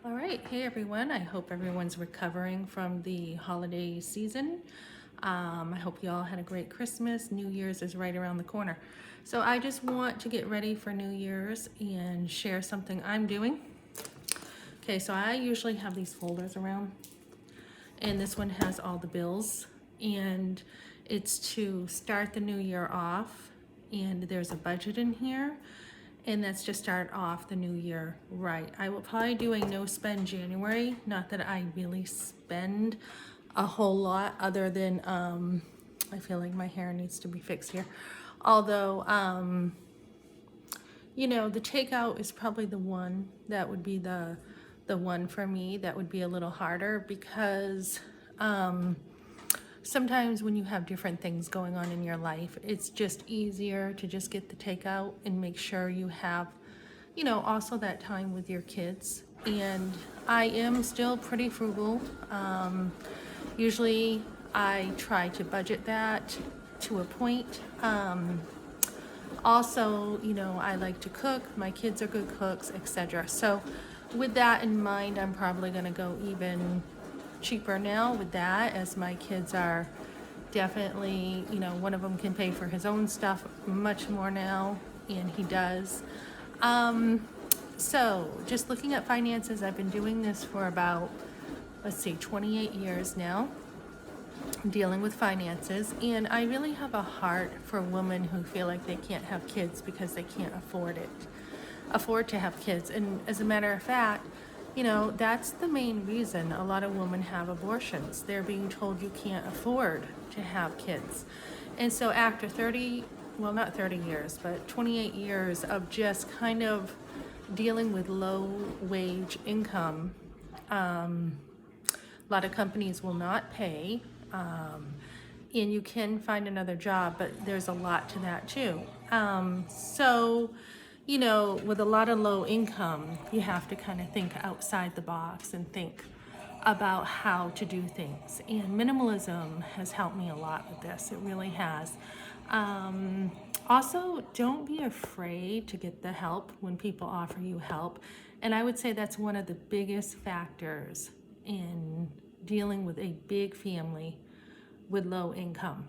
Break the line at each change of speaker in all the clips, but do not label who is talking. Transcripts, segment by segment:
All right, hey everyone. I hope everyone's recovering from the holiday season. I hope you all had a great Christmas. New Year's is right around the corner. So I just want to get ready for New Year's and share something I'm doing. Okay, so I usually have these folders around, and this one has all the bills, and it's to start the new year off, and there's a budget in here, and that's to start off the new year right. I will probably do a no spend January, not that I really spend a whole lot other than I feel like my hair needs to be fixed here, although the takeout is probably the one that would be the one for me that would be a little harder because sometimes when you have different things going on in your life, it's just easier to just get the takeout and make sure you have, also that time with your kids. And I am still pretty frugal. Usually I try to budget that to a point. Also, I like to cook. My kids are good cooks, etc. So with that in mind, I'm probably going to go even cheaper now with that, as my kids are definitely, one of them can pay for his own stuff much more now, and he does. So just looking at finances, I've been doing this for about, 28 years now, dealing with finances, and I really have a heart for women who feel like they can't have kids because they can't afford to have kids. And as a matter of fact, that's the main reason a lot of women have abortions. They're being told you can't afford to have kids. And so after 30, well, not 30 years, but 28 years of just kind of dealing with low wage income, a lot of companies will not pay, and you can find another job, but there's a lot to that too. With a lot of low income, you have to kind of think outside the box and think about how to do things. And minimalism has helped me a lot with this. It really has. Also, don't be afraid to get the help when people offer you help. And I would say that's one of the biggest factors in dealing with a big family with low income.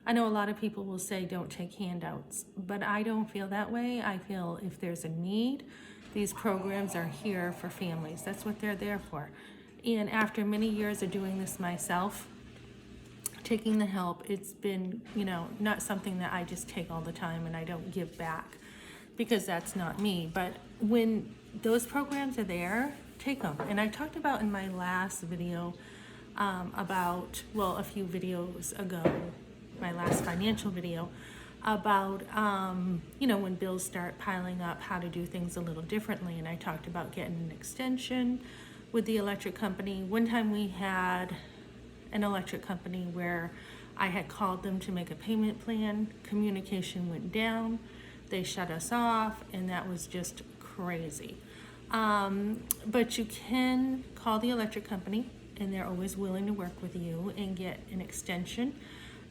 I know a lot of people will say don't take handouts, but I don't feel that way. I feel if there's a need, these programs are here for families. That's what they're there for. And after many years of doing this myself, taking the help, it's been, not something that I just take all the time and I don't give back, because that's not me. But when those programs are there, take them. And I talked about in my last video a few videos ago, my last financial video, about when bills start piling up, how to do things a little differently. And I talked about getting an extension with the electric company. One time we had an electric company where I had called them to make a payment plan. Communication went down. They shut us off, and that was just crazy. But you can call the electric company, and they're always willing to work with you and get an extension,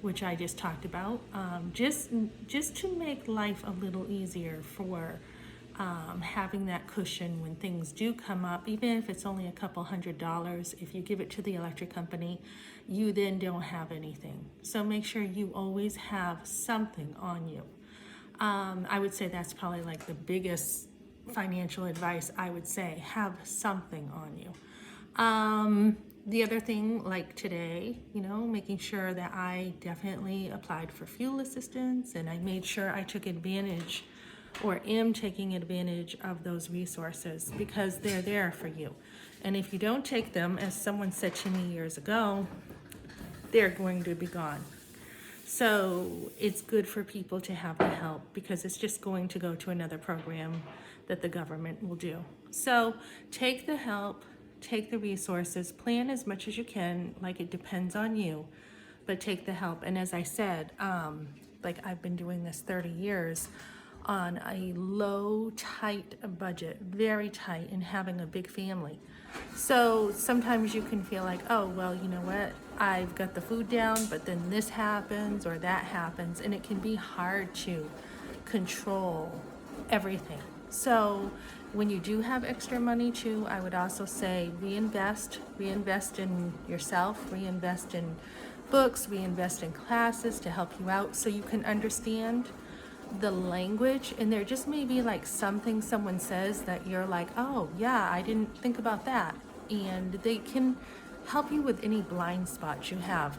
which I just talked about, just to make life a little easier for having that cushion when things do come up. Even if it's only a couple $100, if you give it to the electric company, you then don't have anything. So make sure you always have something on you. I would say that's probably like the biggest financial advice I would say. Have something on you. The other thing, like today, making sure that I definitely applied for fuel assistance, and I made sure I took advantage or am taking advantage of those resources, because they're there for you. And if you don't take them, as someone said to me years ago, they're going to be gone. So it's good for people to have the help, because it's just going to go to another program that the government will do. So take the help, take the resources, plan as much as you can, like it depends on you, but take the help. And as I said, I've been doing this 30 years on a low, tight budget, very tight, and having a big family. So sometimes you can feel like, oh, well, you know what? I've got the food down, but then this happens or that happens, and it can be hard to control everything. So When you do have extra money too, I would also say reinvest in yourself, reinvest in books, reinvest in classes to help you out so you can understand the language. And there just may be like something someone says that you're like, oh yeah, I didn't think about that. And they can help you with any blind spots you have.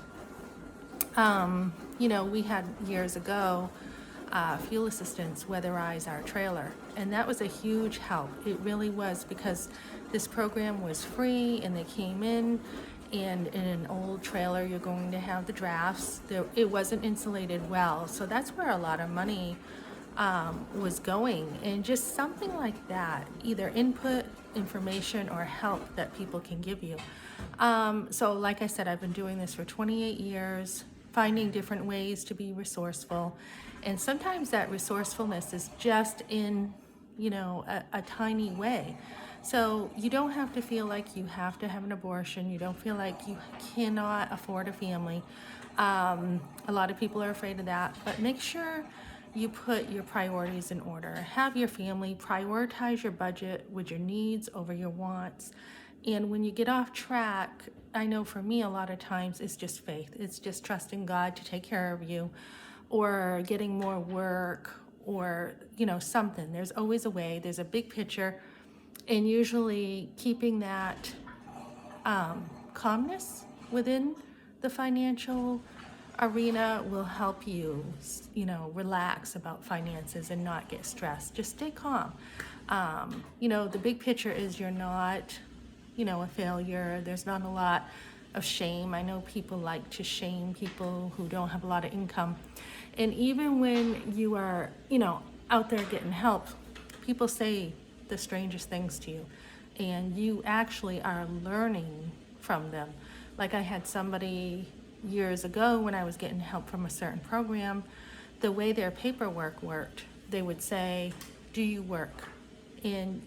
We had years ago, fuel assistance weatherize our trailer, and that was a huge help. It really was, because this program was free and they came in, and in an old trailer you're going to have the drafts. It wasn't insulated well, so that's where a lot of money was going. And just something like that, either input, information, or help that people can give you. So like I said, I've been doing this for 28 years, finding different ways to be resourceful. And sometimes that resourcefulness is just in, a tiny way. So you don't have to feel like you have to have an abortion. You don't feel like you cannot afford a family. A lot of people are afraid of that, but make sure you put your priorities in order. Have your family, prioritize your budget with your needs over your wants. And when you get off track, I know for me, a lot of times it's just faith. It's just trusting God to take care of you, or getting more work, or, something. There's always a way. There's a big picture. And usually keeping that calmness within the financial arena will help you, relax about finances and not get stressed. Just stay calm. The big picture is you're not, a failure. There's not a lot of shame. I know people like to shame people who don't have a lot of income. And even when you are, out there getting help, people say the strangest things to you, and you actually are learning from them. Like I had somebody years ago when I was getting help from a certain program, the way their paperwork worked, they would say, do you work? And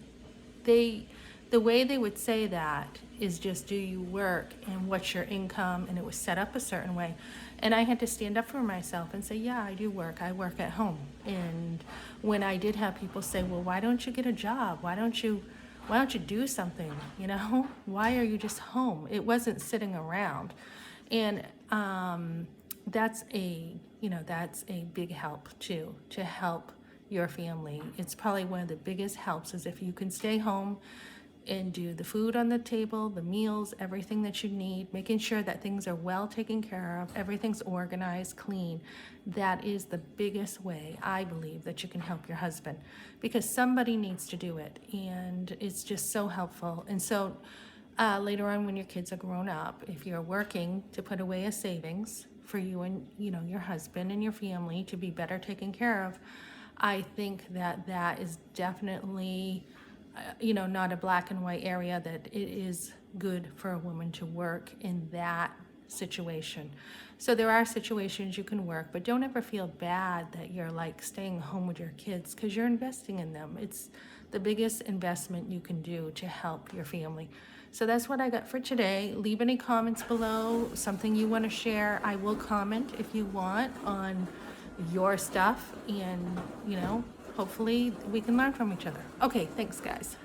the way they would say that is just, do you work, and what's your income? And it was set up a certain way. And I had to stand up for myself and say, yeah, I do work. I work at home. And when I did have people say, well, why don't you get a job? Why don't you do something? Why are you just home? It wasn't sitting around. And that's a big help too, to help your family. It's probably one of the biggest helps is if you can stay home and do the food on the table, the meals, everything that you need, making sure that things are well taken care of, everything's organized, clean. That is the biggest way, I believe, that you can help your husband, because somebody needs to do it, and it's just so helpful. And so later on, when your kids are grown up, if you're working to put away a savings for you and your husband and your family to be better taken care of, I think that is definitely not a black and white area, that it is good for a woman to work in that situation. So there are situations you can work, but don't ever feel bad that you're like staying home with your kids, because you're investing in them. It's the biggest investment you can do to help your family. So that's what I got for today. Leave any comments below, something you want to share. I will comment if you want on your stuff, and hopefully we can learn from each other. Okay, thanks guys.